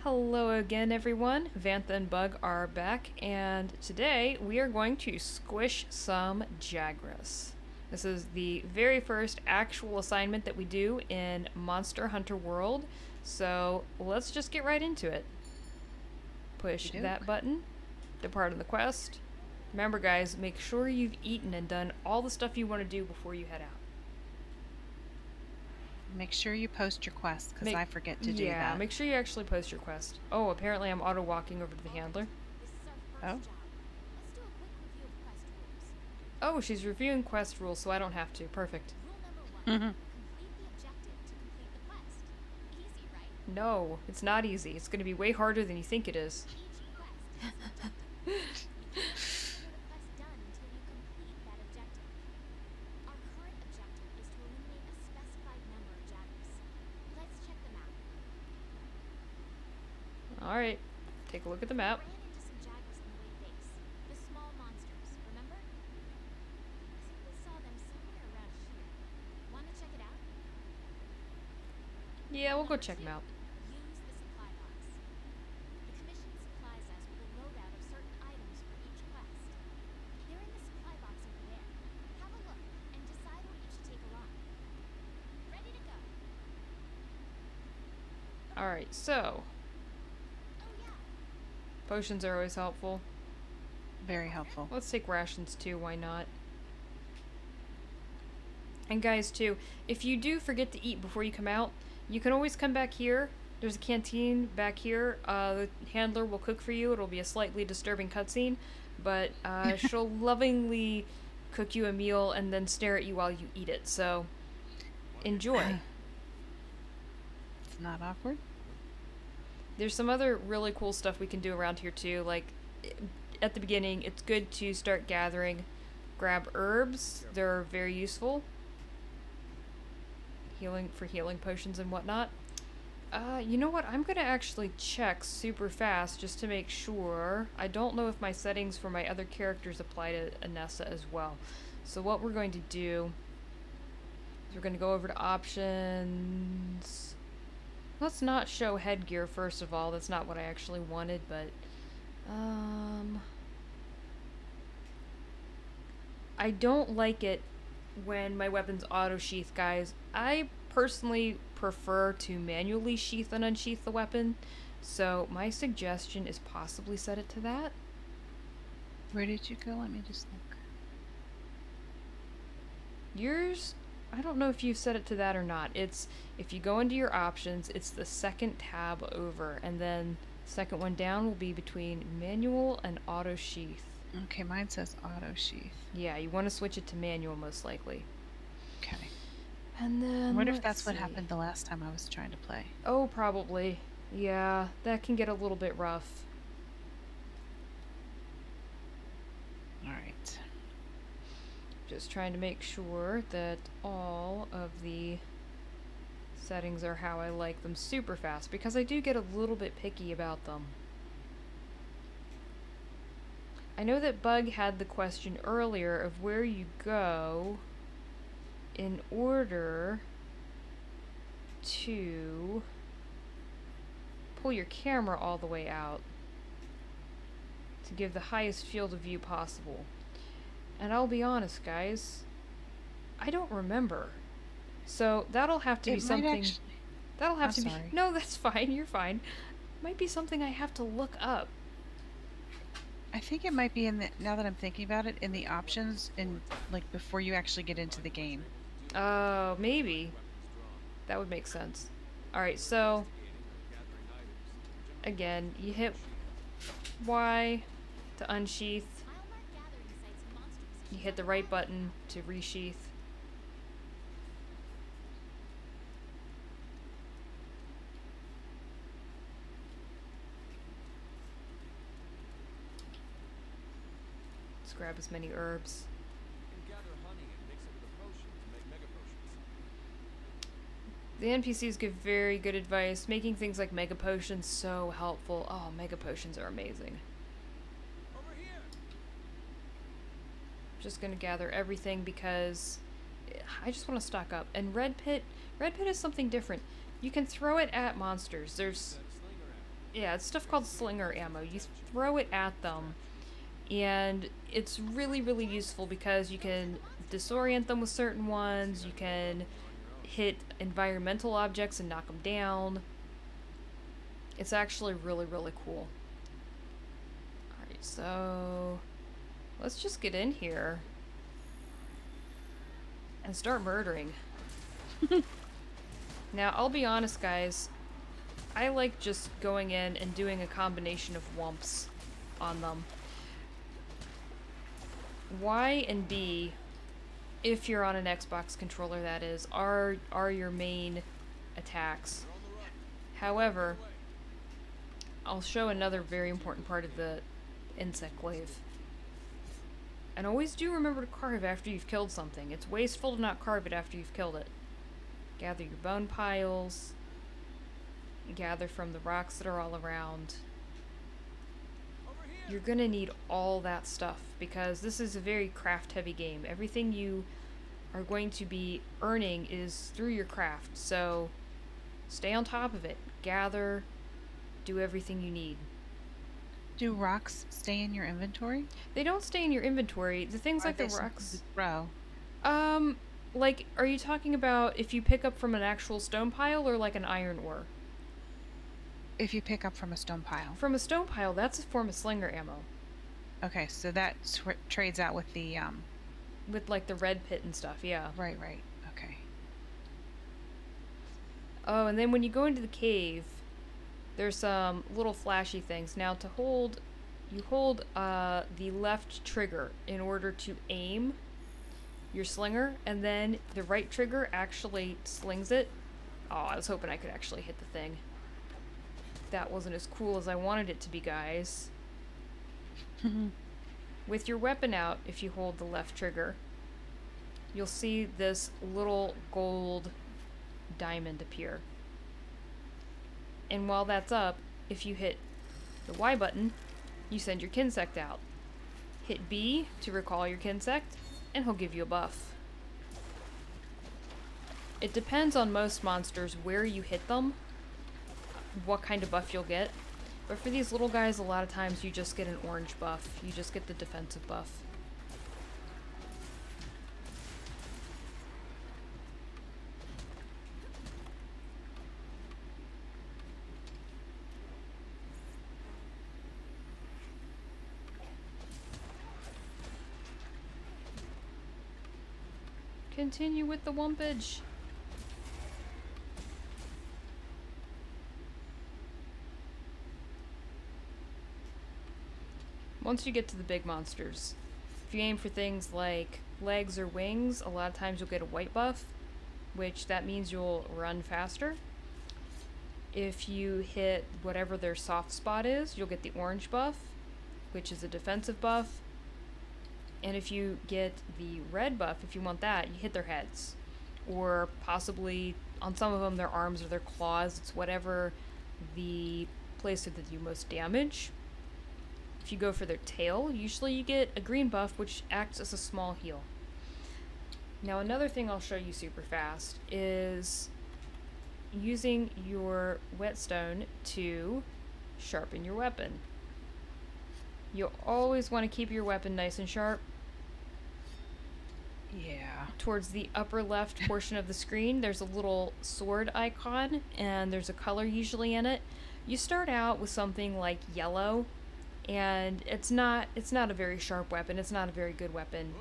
Hello again, everyone. Vantha and Bug are back, and today we are going to squish some Jagras. This is the very first actual assignment that we do in Monster Hunter World, so let's just get right into it. Push that button, depart on the quest. Remember, guys, make sure you've eaten and done all the stuff you want to do before you head out. Make sure you post your quest, because I forget to do that. Yeah, make sure you actually post your quest. Oh, apparently I'm auto-walking over to the handler. Oh. Oh, she's reviewing quest rules, so I don't have to. Perfect. No, it's not easy. It's going to be way harder than you think it is. Alright, take a look at the map. Yeah, we'll go check them out. Alright, so potions are always helpful. Very helpful. Let's take rations too, why not? And guys too, if you do forget to eat before you come out, you can always come back here. There's a canteen back here. The handler will cook for you. It'll be a slightly disturbing cutscene, but she'll lovingly cook you a meal and then stare at you while you eat it, so enjoy. It's not awkward. There's some other really cool stuff we can do around here too, like at the beginning it's good to start gathering, grab herbs. They're very useful. Healing potions and whatnot. You know what? I'm gonna actually check super fast just to make sure. I don't know if my settings for my other characters apply to Anessa as well. So what we're going to do is we're going to go over to options. Let's not show headgear first of all. That's not what I actually wanted, but I don't like it when my weapons auto sheath, guys. I personally prefer to manually sheath and unsheath the weapon, so my suggestion is possibly set it to that. Where did you go? Let me just look. Yours, I don't know if you've set it to that or not. It's, if you go into your options, it's the second tab over, and then the second one down will be between manual and auto sheath. Okay, mine says auto sheath. Yeah, you want to switch it to manual most likely. Okay. And then I wonder if that's what happened the last time I was trying to play. Oh, probably. Yeah, that can get a little bit rough. Alright. Just trying to make sure that all of the settings are how I like them super fast, because I do get a little bit picky about them. I know that Bug had the question earlier of where you go in order to pull your camera all the way out to give the highest field of view possible. And I'll be honest, guys, I don't remember. So that'll have to be something. That'll have to be. No, that's fine. You're fine. Might be something I have to look up. I think it might be in the, now that I'm thinking about it, in the options, in like before you actually get into the game. Oh, maybe. That would make sense. Alright, so again, you hit Y to unsheath. You hit the right button to resheath. Let's grab as many herbs. The NPCs give very good advice, making things like mega potions so helpful. Oh, mega potions are amazing. I'm just gonna gather everything because I just want to stock up. And Red Pit is something different. You can throw it at monsters. There's Yeah, it's stuff called slinger ammo. You throw it at them, and it's really, really useful because you can disorient them with certain ones, you can hit environmental objects and knock them down. It's actually really, really cool. Alright, so let's just get in here and start murdering. Now, I'll be honest, guys. I like just going in and doing a combination of whumps on them. Y and B, if you're on an Xbox controller, that is, are your main attacks. However, I'll show another very important part of the insect glaive. And always do remember to carve after you've killed something. It's wasteful to not carve it after you've killed it. Gather your bone piles. Gather from the rocks that are all around. You're gonna need all that stuff because this is a very craft heavy game. Everything you are going to be earning is through your craft, so stay on top of it. Gather, do everything you need. Do rocks stay in your inventory? They don't stay in your inventory. The things Or like the they rocks. Row. Like, are you talking about if you pick up from an actual stone pile or like an iron ore? If you pick up from a stone pile. From a stone pile, that's a form of slinger ammo. Okay, so that trades out with the With like the red pit and stuff, yeah. Right. Okay. Oh, and then when you go into the cave, there's some little flashy things. Now to hold, you hold the left trigger in order to aim your slinger, and then the right trigger actually slings it. Oh, I was hoping I could actually hit the thing. That wasn't as cool as I wanted it to be, guys. With your weapon out, if you hold the left trigger, you'll see this little gold diamond appear. And while that's up, if you hit the Y button, you send your kinsect out. Hit B to recall your kinsect, and he'll give you a buff. It depends on most monsters where you hit them, what kind of buff you'll get. But for these little guys, a lot of times you just get an orange buff. You just get the defensive buff. Continue with the wumpage. Once you get to the big monsters, if you aim for things like legs or wings, a lot of times you'll get a white buff, which that means you'll run faster. If you hit whatever their soft spot is, you'll get the orange buff, which is a defensive buff. And if you get the red buff, if you want that, you hit their heads. Or possibly, on some of them, their arms or their claws. It's whatever the place that they do most damage. If you go for their tail, usually you get a green buff, which acts as a small heal. Now, another thing I'll show you super fast is using your whetstone to sharpen your weapon. You'll always want to keep your weapon nice and sharp. Yeah. Towards the upper left portion of the screen, there's a little sword icon, and there's a color usually in it. You start out with something like yellow, and it's not a very sharp weapon. It's not a very good weapon.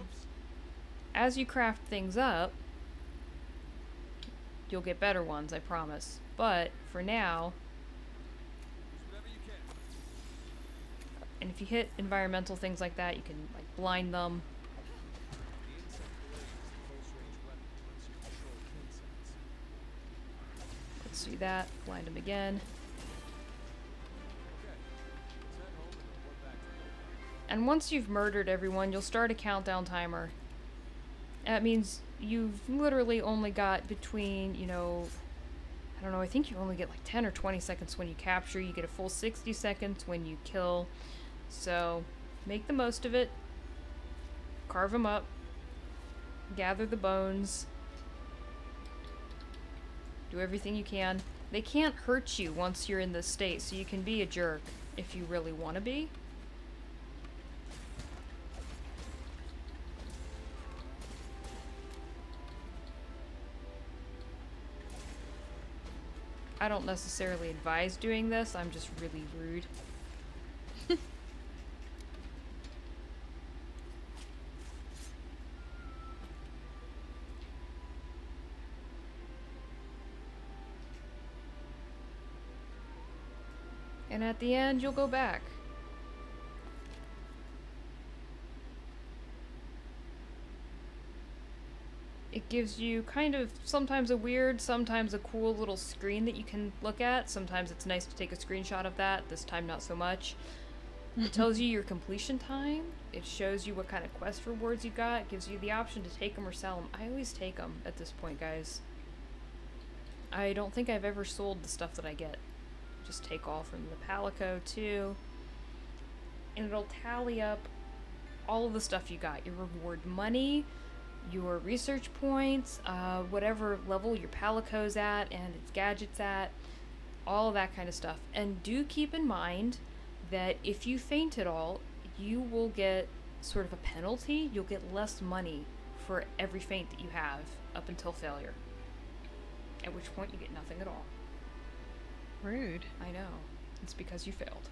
As you craft things up, you'll get better ones, I promise. But for now, and if you hit environmental things like that, you can like blind them. Let's do that. Blind them again. And once you've murdered everyone, you'll start a countdown timer. That means you've literally only got between, you know, I don't know, I think you only get like 10 or 20 seconds when you capture. You get a full 60 seconds when you kill. So, make the most of it. Carve them up. Gather the bones. Do everything you can. They can't hurt you once you're in this state, so you can be a jerk if you really want to be. I don't necessarily advise doing this, I'm just really rude. And at the end, you'll go back. It gives you kind of sometimes a weird, sometimes a cool little screen that you can look at. Sometimes it's nice to take a screenshot of that, this time not so much. It tells you your completion time. It shows you what kind of quest rewards you got. It gives you the option to take them or sell them. I always take them at this point, guys. I don't think I've ever sold the stuff that I get. Just take all from the Palico too. And it'll tally up all of the stuff you got. Your reward money, your research points, whatever level your Palico's at and its gadgets at, all of that kind of stuff. And do keep in mind that if you faint at all, you will get sort of a penalty. You'll get less money for every feint that you have up until failure. At which point you get nothing at all. Rude. I know. It's because you failed.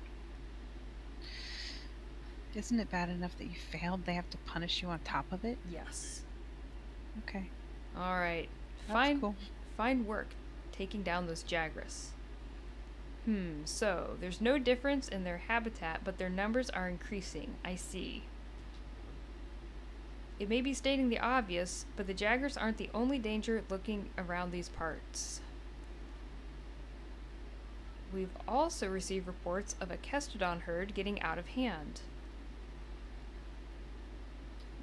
Isn't it bad enough that you failed? They have to punish you on top of it? Yes. Okay. Alright. That's cool. Fine work taking down those Jagras. So there's no difference in their habitat, but their numbers are increasing. I see. It may be stating the obvious, but the Jagras aren't the only danger lurking around these parts. We've also received reports of a Kestodon herd getting out of hand.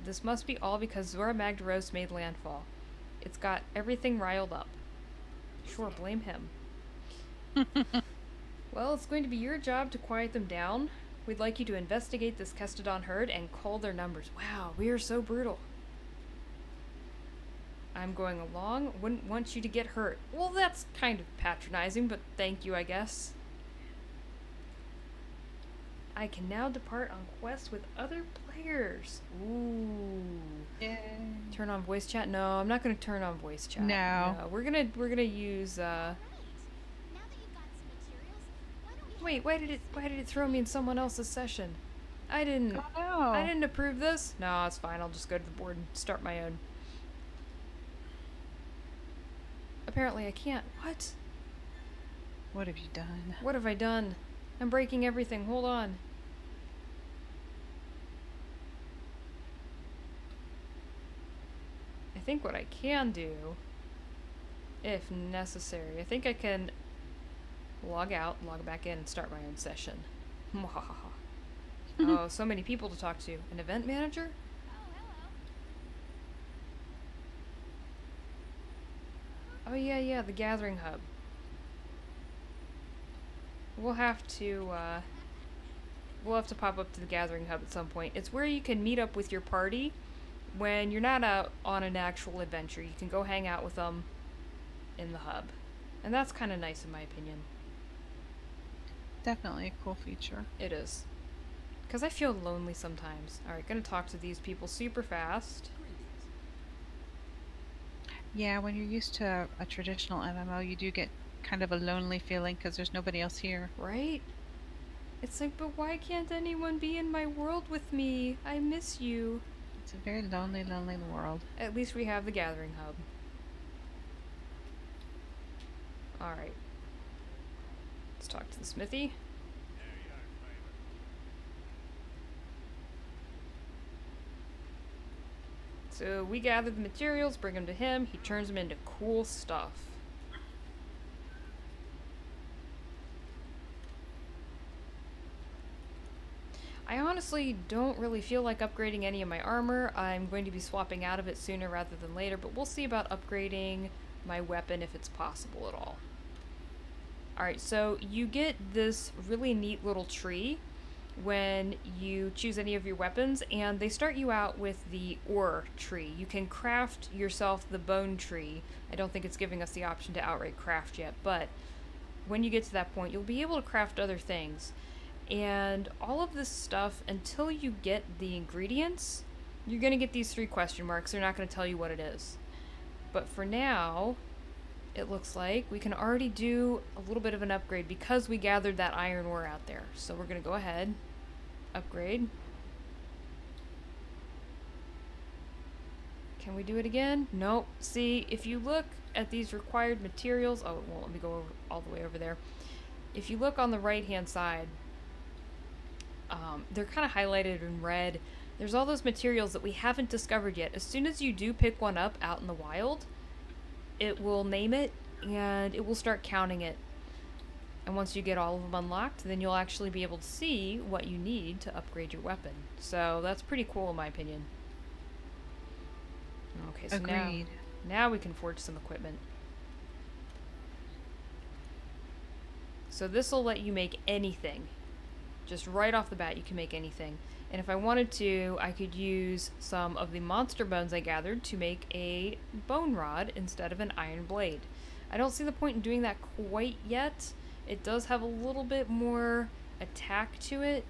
This must be all because Zora Magdaros made landfall. It's got everything riled up. Sure, blame him. Well, it's going to be your job to quiet them down. We'd like you to investigate this Kestodon herd and cull their numbers. Wow, we are so brutal. I'm going along. Wouldn't want you to get hurt. Well, that's kind of patronizing, but thank you, I guess. I can now depart on quests with other players. Ooh. Yay. Turn on voice chat? No, I'm not going to turn on voice chat. No. We're gonna use Wait, why did it throw me in someone else's session? I didn't approve this. No, it's fine. I'll just go to the board and start my own. Apparently I can't. What? What have you done? What have I done? I'm breaking everything. Hold on. I think what I can do, if necessary, I think I can log out, log back in, and start my own session. Oh, so many people to talk to. An event manager? Oh yeah, the gathering hub. We'll have to pop up to the gathering hub at some point. It's where you can meet up with your party when you're not out on an actual adventure. You can go hang out with them in the hub. And that's kind of nice in my opinion. Definitely a cool feature. It is. Because I feel lonely sometimes. Alright, gonna talk to these people super fast. Yeah, when you're used to a traditional MMO, you do get kind of a lonely feeling because there's nobody else here. Right? It's like, but why can't anyone be in my world with me? I miss you. It's a very lonely, lonely world. At least we have the gathering hub. Alright. Let's talk to the smithy. So we gather the materials, bring them to him, he turns them into cool stuff. I honestly don't really feel like upgrading any of my armor. I'm going to be swapping out of it sooner rather than later, but we'll see about upgrading my weapon if it's possible at all. Alright, so you get this really neat little tree when you choose any of your weapons, and they start you out with the ore tree. You can craft yourself the bone tree. I don't think it's giving us the option to outright craft yet, but when you get to that point, you'll be able to craft other things. And all of this stuff, until you get the ingredients, you're going to get these 3 question marks. They're not going to tell you what it is. But for now, it looks like we can already do a little bit of an upgrade because we gathered that iron ore out there. So we're going to go ahead, upgrade. Can we do it again? Nope. See, if you look at these required materials, oh, it won't let me go all the way over there. If you look on the right hand side, they're kind of highlighted in red. There's all those materials that we haven't discovered yet. As soon as you do pick one up out in the wild, it will name it and it will start counting it. And once you get all of them unlocked, then you'll actually be able to see what you need to upgrade your weapon. So that's pretty cool in my opinion. Okay, so Agreed. now we can forge some equipment. So this will let you make anything. Just right off the bat, you can make anything. And if I wanted to, I could use some of the monster bones I gathered to make a bone rod instead of an iron blade. I don't see the point in doing that quite yet. It does have a little bit more attack to it,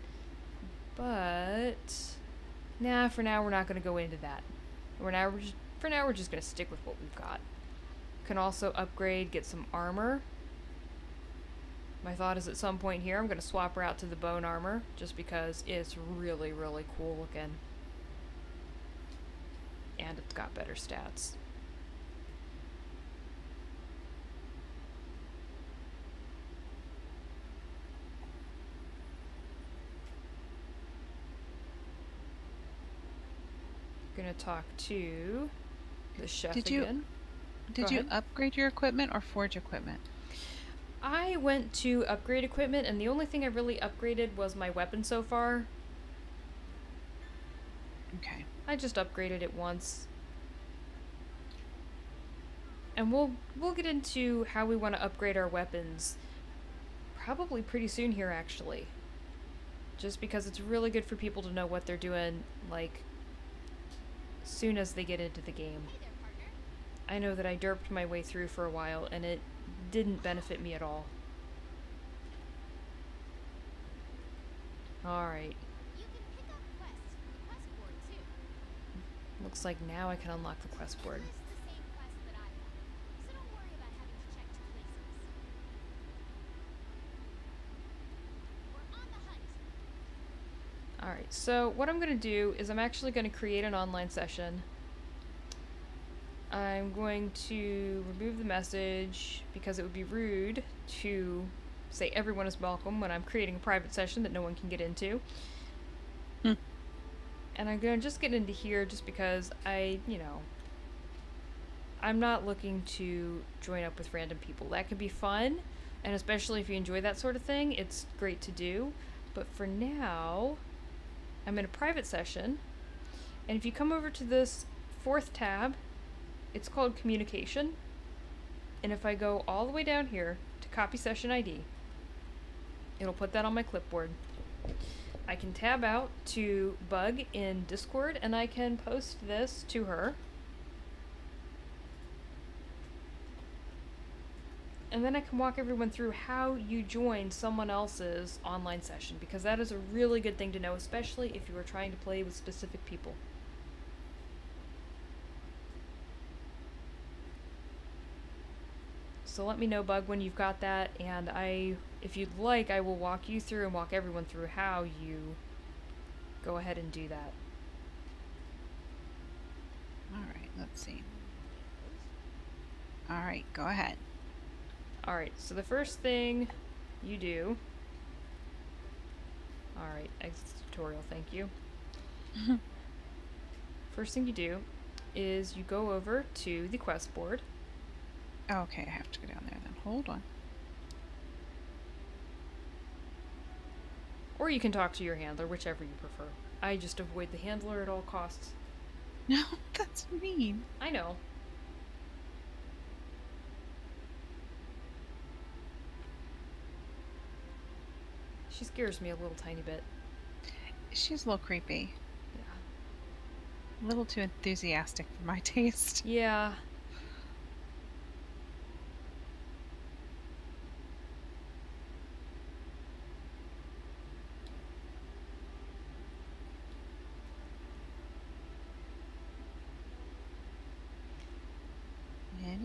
but nah, for now we're not going to go into that. For now we're just going to stick with what we've got. Can also upgrade, get some armor. My thought is at some point here I'm going to swap her out to the bone armor just because it's really, really cool looking. And it's got better stats. Gonna talk to the chef again. Did you upgrade your equipment or forge equipment? I went to upgrade equipment, and the only thing I really upgraded was my weapon so far. Okay. I just upgraded it once. And we'll get into how we want to upgrade our weapons probably pretty soon here, actually. Just because it's really good for people to know what they're doing, like, soon as they get into the game. I know that I derped my way through for a while, and it didn't benefit me at all. Alright. Looks like now I can unlock the quest board. Alright, so what I'm going to do is I'm actually going to create an online session. I'm going to remove the message because it would be rude to say everyone is welcome when I'm creating a private session that no one can get into. And I'm going to just get into here just because I'm not looking to join up with random people. That can be fun, and especially if you enjoy that sort of thing, it's great to do. But for now, I'm in a private session, and if you come over to this 4th tab, it's called Communication, and if I go all the way down here to copy session ID, it'll put that on my clipboard. I can tab out to Bug in Discord, and I can post this to her. And then I can walk everyone through how you join someone else's online session, because that is a really good thing to know, especially if you are trying to play with specific people. So let me know, Bug, when you've got that, and if you'd like, I will walk you through and walk everyone through how you go ahead and do that. Alright, let's see. Alright, go ahead. Alright, so the first thing you do... Alright, exit tutorial, thank you. First thing you do is you go over to the quest board. Oh, okay, I have to go down there then. Hold on. Or you can talk to your handler, whichever you prefer. I just avoid the handler at all costs. No, that's mean. I know. She scares me a little tiny bit. She's a little creepy. Yeah. A little too enthusiastic for my taste. Yeah.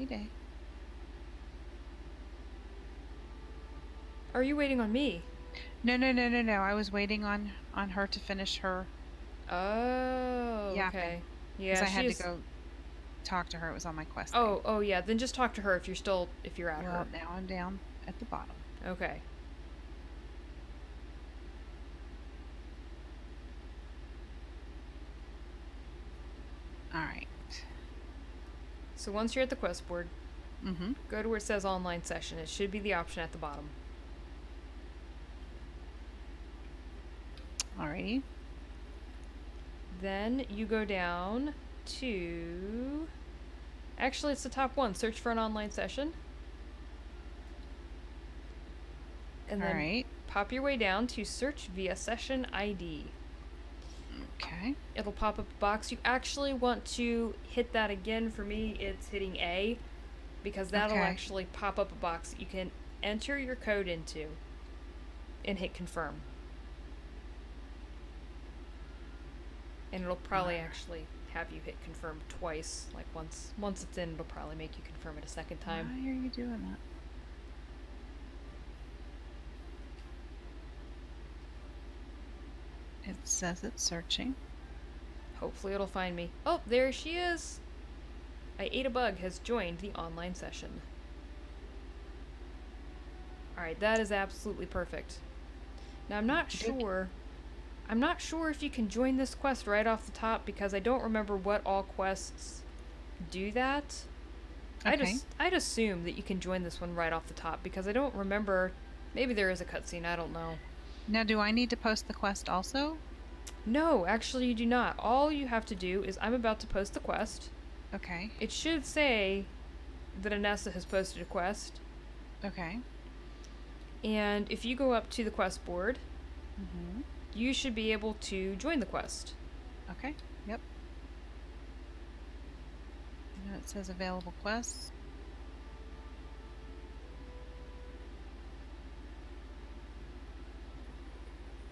Any day. Are you waiting on me? No, no, no, no, no. I was waiting on her to finish her Oh, yapping okay. because Yeah, I had to she's. go talk to her. It was on my quest thing. Oh, yeah. Then just talk to her if you're at Well, her. now I'm down at the bottom. Okay. All right. So once you're at the quest board, Mm-hmm. go to where it says online session. It should be the option at the bottom. Alrighty. Then you go down to. Actually, it's the top one. Search for an online session. And then Alright. pop your way down to search via session ID. Okay. It'll pop up a box. You actually want to hit that again. For me, it's hitting A because that'll Okay. actually pop up a box that you can enter your code into and hit confirm. And it'll probably actually have you hit confirm twice. Like once it's in, it'll probably make you confirm it a second time. Why are you doing that? It says it's searching. Hopefully it'll find me. Oh, there she is! I ate a bug has joined the online session. Alright, that is absolutely perfect. Now I'm not sure if you can join this quest right off the top because I don't remember what all quests do that. Okay. I'd assume that you can join this one right off the top because I don't remember. Maybe there is a cutscene, I don't know. Now, do I need to post the quest also? No, actually you do not. All you have to do is I'm about to post the quest. Okay. It should say that Anessa has posted a quest. Okay. And if you go up to the quest board, Mm-hmm. you should be able to join the quest. Okay. Yep. Now it says available quests.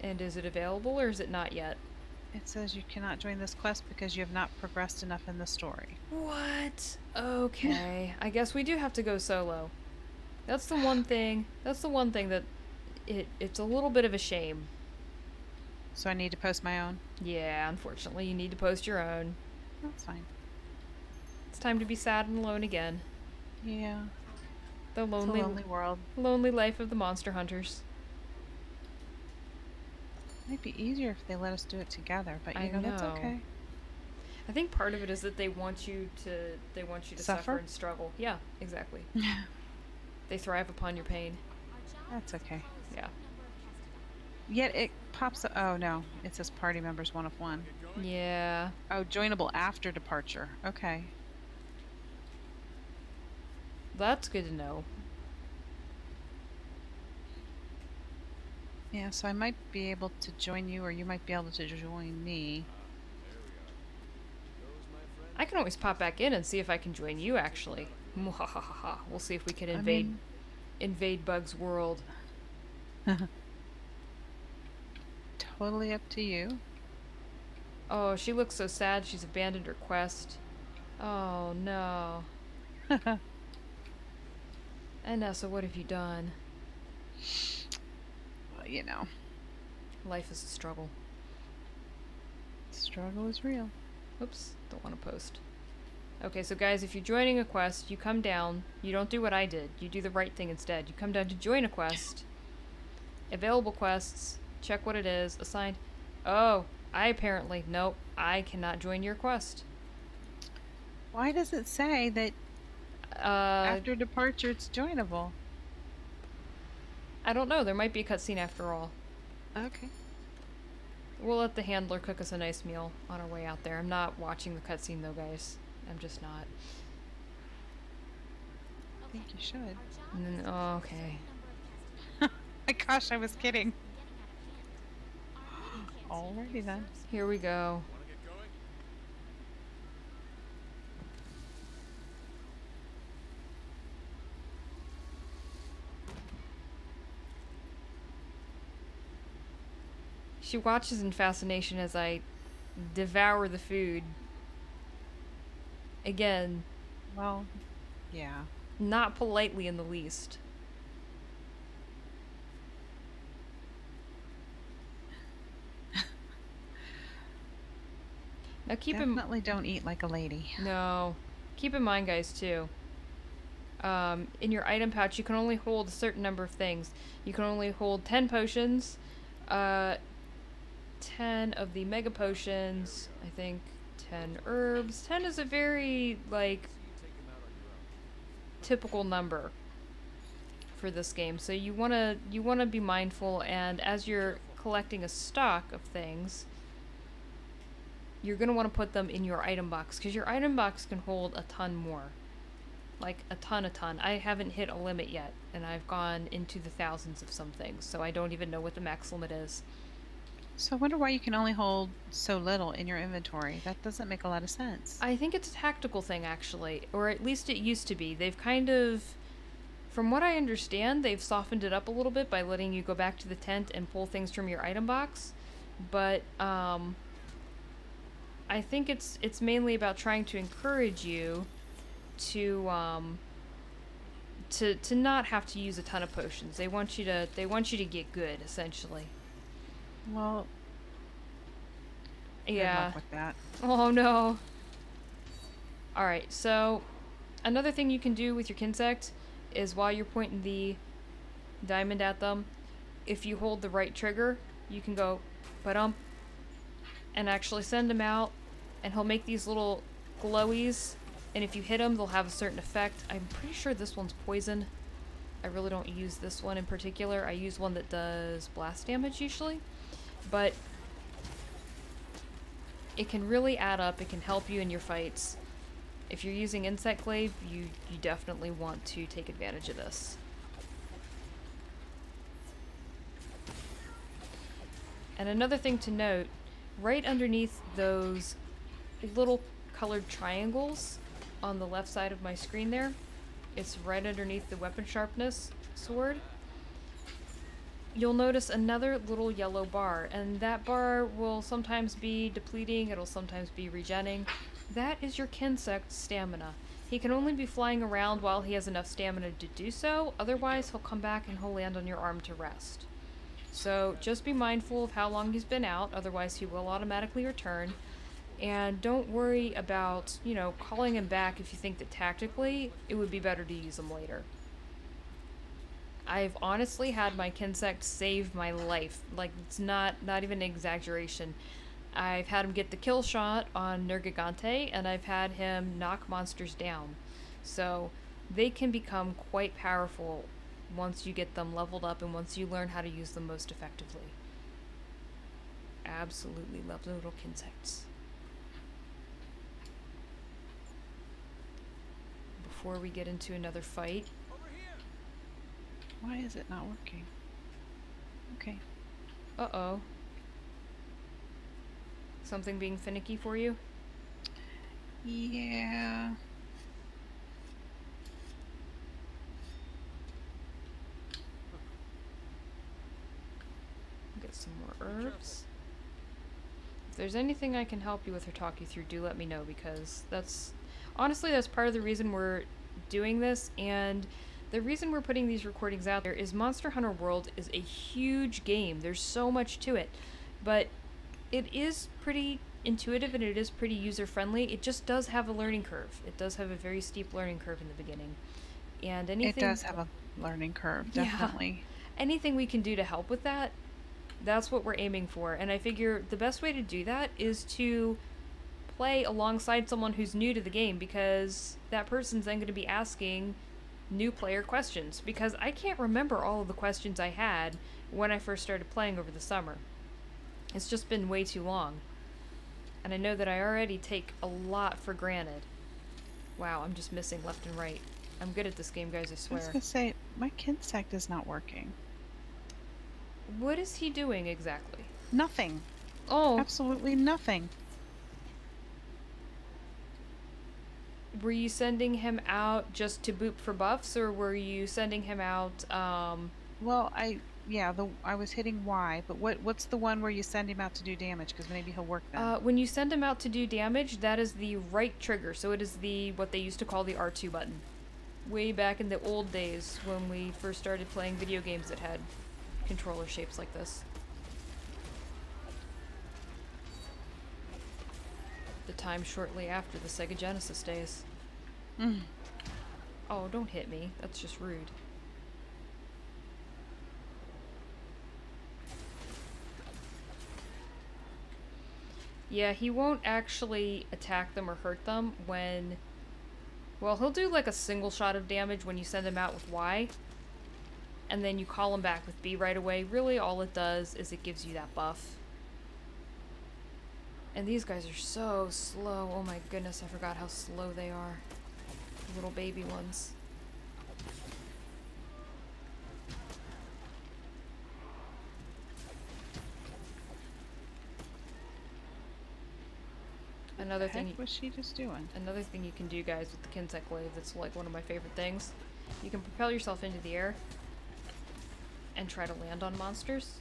And is it available or is it not yet? It says you cannot join this quest because you have not progressed enough in the story. What? Okay. I guess we do have to go solo. That's the one thing that it's a little bit of a shame. So I need to post my own? Yeah, unfortunately you need to post your own. That's fine. It's time to be sad and alone again. Yeah. The It's a lonely world. lonely life of the monster hunters. Might be easier if they let us do it together, but I you know that's know. okay. I think part of it is that they want you to suffer Suffer? and struggle. Yeah, exactly. They thrive upon your pain. That's okay. Yeah. Yet it pops up. Oh no, it says party members 1 of 1. Yeah. Oh, joinable after departure. Okay. That's good to know. Yeah, so I might be able to join you, or you might be able to join me. I can always pop back in and see if I can join you, actually. Mwahaha. We'll see if we can invade Bug's world. Totally up to you. Oh, she looks so sad she's abandoned her quest. Oh, no. Anessa, what have you done? Well, you know, Life is a struggle. struggle is real. Oops, don't want to post. Okay, so guys, if you're joining a quest, you come down. You don't do what I did. You do the right thing instead. You come down to join a quest. Available quests. Check what it is. Assigned. Oh, nope, I cannot join your quest. Why does it say that after departure it's joinable? I don't know. There might be a cutscene after all. Okay. We'll let the handler cook us a nice meal on our way out there. I'm not watching the cutscene though, guys. I'm just not. I think you should. Oh, okay. My gosh, I was kidding. Alrighty then. Here we go. She watches in fascination as I devour the food. Again, Well, Yeah. Not politely in the least. Now Definitely don't eat like a lady. no, keep in mind, guys, too. In your item pouch, you can only hold a certain number of things. You can only hold 10 potions, uh, 10 of the mega potions, I think 10 herbs. 10 is a very, like, typical number for this game. So you wanna be mindful, and as you're collecting a stock of things, you're gonna want to put them in your item box, because your item box can hold a ton more. Like a ton. I haven't hit a limit yet, and I've gone into the thousands of some things, so I don't even know what the max limit is. So I wonder why you can only hold so little in your inventory. That doesn't make a lot of sense. I think it's a tactical thing, actually, or at least it used to be. They've kind of, from what I understand, they've softened it up a little bit by letting you go back to the tent and pull things from your item box. But I think it's mainly about trying to encourage you to to not have to use a ton of potions. They want you to get good, essentially. Well, good Yeah. luck with that. Oh no. All right. So another thing you can do with your Kinsect is, while you're pointing the diamond at them, if you hold the right trigger, you can go ba-dum and actually send him out, and he'll make these little glowies, and if you hit them, they'll have a certain effect. I'm pretty sure this one's poison. I really don't use this one in particular. I use one that does blast damage usually, but it can really add up. It can help you in your fights. If you're using Insect Glaive, you definitely want to take advantage of this. And another thing to note, right underneath those little colored triangles on the left side of my screen there, it's right underneath the weapon sharpness sword, you'll notice another little yellow bar, and that bar will sometimes be depleting, it'll sometimes be regenning. That is your Kinsect's stamina. He can only be flying around while he has enough stamina to do so, otherwise he'll come back and he'll land on your arm to rest. So just be mindful of how long he's been out, otherwise he will automatically return. And don't worry about, calling him back if you think that tactically it would be better to use him later. I've honestly had my Kinsect save my life. Like, it's not even an exaggeration. I've had him get the kill shot on Nergigante, and I've had him knock monsters down. So they can become quite powerful once you get them leveled up and once you learn how to use them most effectively. Absolutely love the little Kinsects. Before we get into another fight. Why is it not working? Okay. Uh-oh. Something being finicky for you? Yeah. Get some more herbs. If there's anything I can help you with or talk you through, do let me know, because that's part of the reason we're doing this, and the reason we're putting these recordings out there is Monster Hunter World is a huge game. There's so much to it, but it is pretty intuitive and it is pretty user-friendly. It just does have a learning curve. It does have a very steep learning curve in the beginning. And anything... It does have a learning curve, definitely. Yeah. Anything we can do to help with that, that's what we're aiming for. And I figure the best way to do that is to play alongside someone who's new to the game, because that person's then going to be asking new player questions, because I can't remember all of the questions I had when I first started playing over the summer. It's just been way too long. And I know that I already take a lot for granted. Wow, I'm just missing left and right. I'm good at this game, guys, I swear. I was gonna say, my Kinsect is not working. What is he doing exactly? Nothing. Oh. Absolutely nothing. Were you sending him out just to boop for buffs, or were you sending him out, Well, I was hitting Y, but what's the one where you send him out to do damage? Because maybe he'll work then. When you send him out to do damage, that is the right trigger, so it is what they used to call the R2 button. way back in the old days when we first started playing video games that had controller shapes like this. The time shortly after the Sega Genesis days. Oh, don't hit me. That's just rude. Yeah, he won't actually attack them or hurt them when... Well, he'll do like a single shot of damage when you send him out with Y. And then you call him back with B right away. Really, all it does is it gives you that buff. And these guys are so slow. Oh my goodness, I forgot how slow they are. The little baby ones. Another thing. What was she just doing? Another thing you can do, guys, with the Kinsec Wave that's like one of my favorite things. You can propel yourself into the air and try to land on monsters.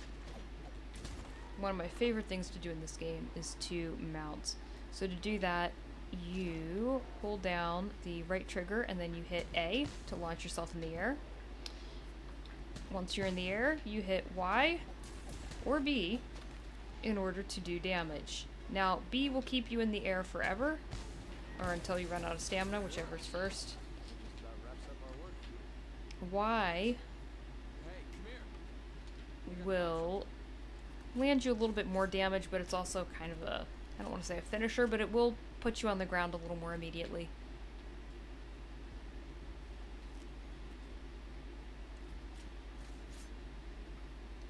One of my favorite things to do in this game is to mount. So to do that, you hold down the right trigger and then you hit A to launch yourself in the air. Once you're in the air, you hit Y or B in order to do damage. Now, B will keep you in the air forever, or until you run out of stamina, whichever is first. Y will land you a little bit more damage, but it's also kind of a, I don't want to say a finisher, but it will put you on the ground a little more immediately.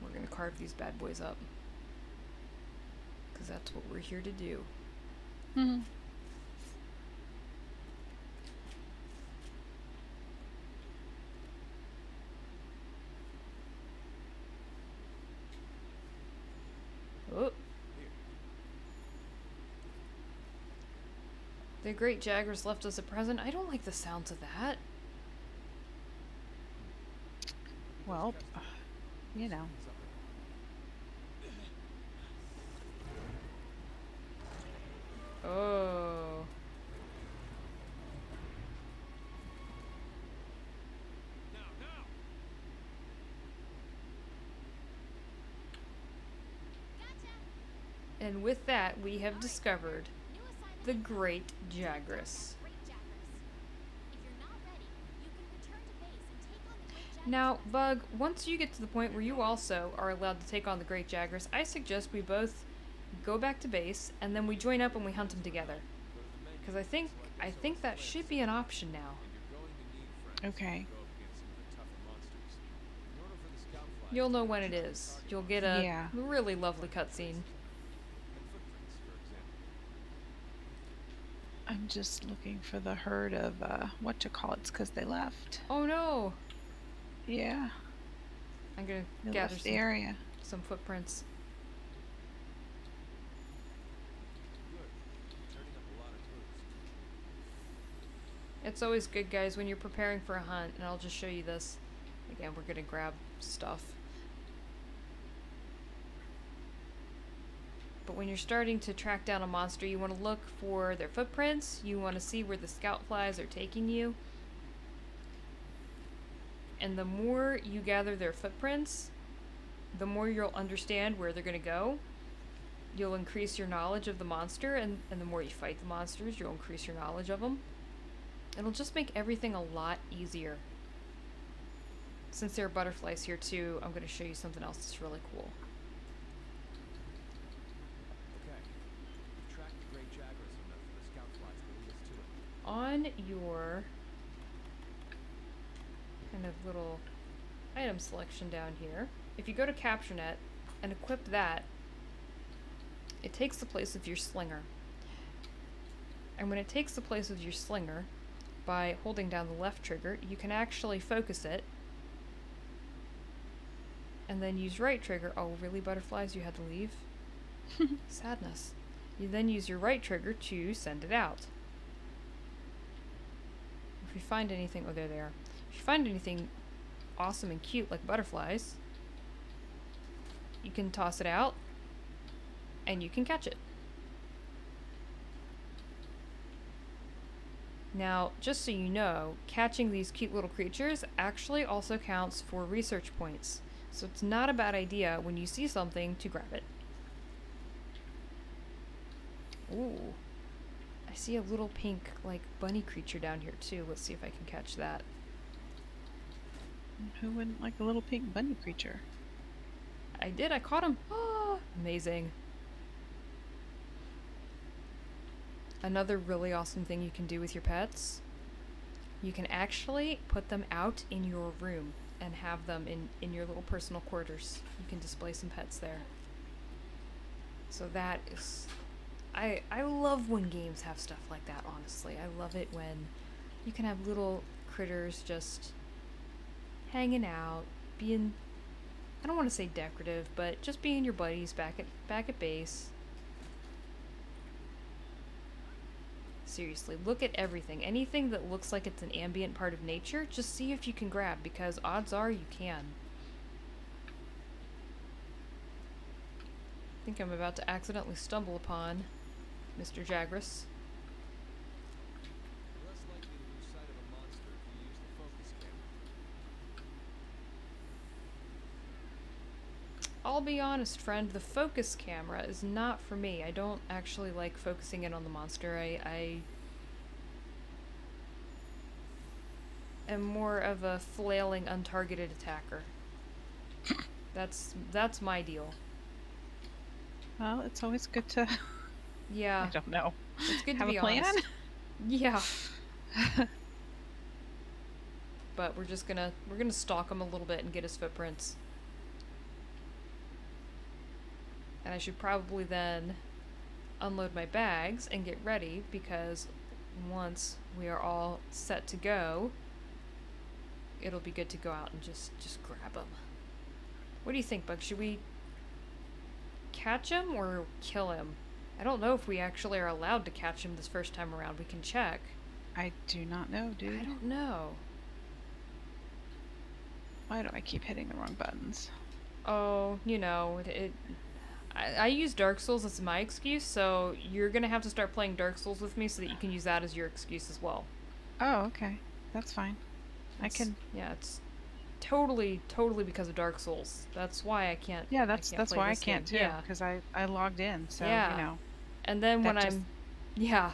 We're going to carve these bad boys up. Because that's what we're here to do. Oh. The great Jagras left us a present. I don't like the sounds of that. Well, you know. Oh. And with that, we have discovered the Great Jagras. Now, Bug, once you get to the point where you also are allowed to take on the Great Jagras, I suggest we both go back to base, and then we join up and we hunt them together. Because I think that should be an option now. Okay. You'll know when it is. You'll get a really lovely cutscene. I'm just looking for the herd of, whatchamacallits, because they left. Oh no! Yeah. I'm gonna They gather left the area. some footprints. It's always good, guys, when you're preparing for a hunt, and I'll just show you this. Again, we're gonna grab stuff. But when you're starting to track down a monster, you want to look for their footprints, you want to see where the scout flies are taking you. And the more you gather their footprints, the more you'll understand where they're going to go. You'll increase your knowledge of the monster, and the more you fight the monsters, you'll increase your knowledge of them. It'll just make everything a lot easier. Since there are butterflies here too, I'm going to show you something else that's really cool. On your kind of little item selection down here, if you go to CaptureNet and equip that, it takes the place of your slinger. And when it takes the place of your slinger, by holding down the left trigger, you can actually focus it, and then use right trigger. Oh, really, butterflies? You had to leave? Sadness. You then use your right trigger to send it out. If you find anything, oh, there they are. If you find anything awesome and cute like butterflies, you can toss it out and you can catch it. Now, just so you know, catching these cute little creatures actually also counts for research points. So it's not a bad idea when you see something to grab it. Ooh. I see a little pink, like, bunny creature down here, too. Let's see if I can catch that. Who wouldn't like a little pink bunny creature? I did. I caught him. Oh, amazing. Another really awesome thing you can do with your pets, you can actually put them out in your room and have them in your little personal quarters. You can display some pets there. So that is... I love when games have stuff like that, honestly. I love it when you can have little critters just hanging out, being... I don't want to say decorative, but just being your buddies back at base. Seriously, look at everything. Anything that looks like it's an ambient part of nature, just see if you can grab, because odds are you can. I think I'm about to accidentally stumble upon Mr. Jagras. I'll be honest, friend, the focus camera is not for me. I don't actually like focusing in on the monster. I am more of a flailing, untargeted attacker. That's my deal. Well, it's always good to... Yeah. I don't know. It's good to have be a plan? honest. Yeah. But we're gonna stalk him a little bit and get his footprints. And I should probably then unload my bags and get ready, because once we are all set to go, it'll be good to go out and just grab them. What do you think, Bug? Should we catch him or kill him? I don't know if we actually are allowed to catch him this first time around. We can check. I do not know, dude. I don't know. Why do I keep hitting the wrong buttons? Oh, you know, I use Dark Souls as my excuse, so you're gonna have to start playing Dark Souls with me so that you can use that as your excuse as well. Oh, okay. That's fine. I can... Yeah, it's totally because of Dark Souls. That's why I can't... Yeah, that's why I can't too, Yeah. because I logged in, so, Yeah. you know. And then when just... I'm... Yeah.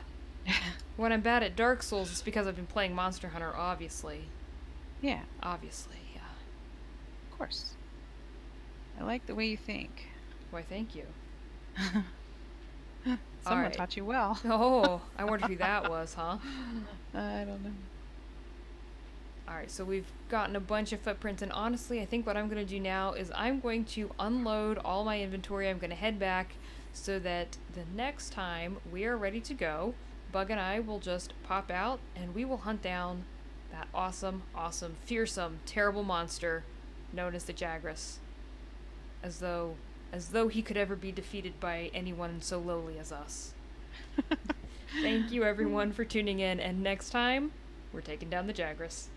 When I'm bad at Dark Souls, it's because I've been playing Monster Hunter, obviously. Yeah. Obviously, yeah. Of course. I like the way you think. Why, thank you. Someone taught you well. Oh, I wonder who that was, huh? I don't know. Alright, so we've gotten a bunch of footprints, and honestly, I think what I'm going to do now is I'm going to unload all my inventory. I'm going to head back so that the next time we are ready to go, Bug and I will just pop out and we will hunt down that awesome, fearsome, terrible monster known as the Jagras. As though he could ever be defeated by anyone so lowly as us. Thank you everyone for tuning in, and next time, we're taking down the Jagras.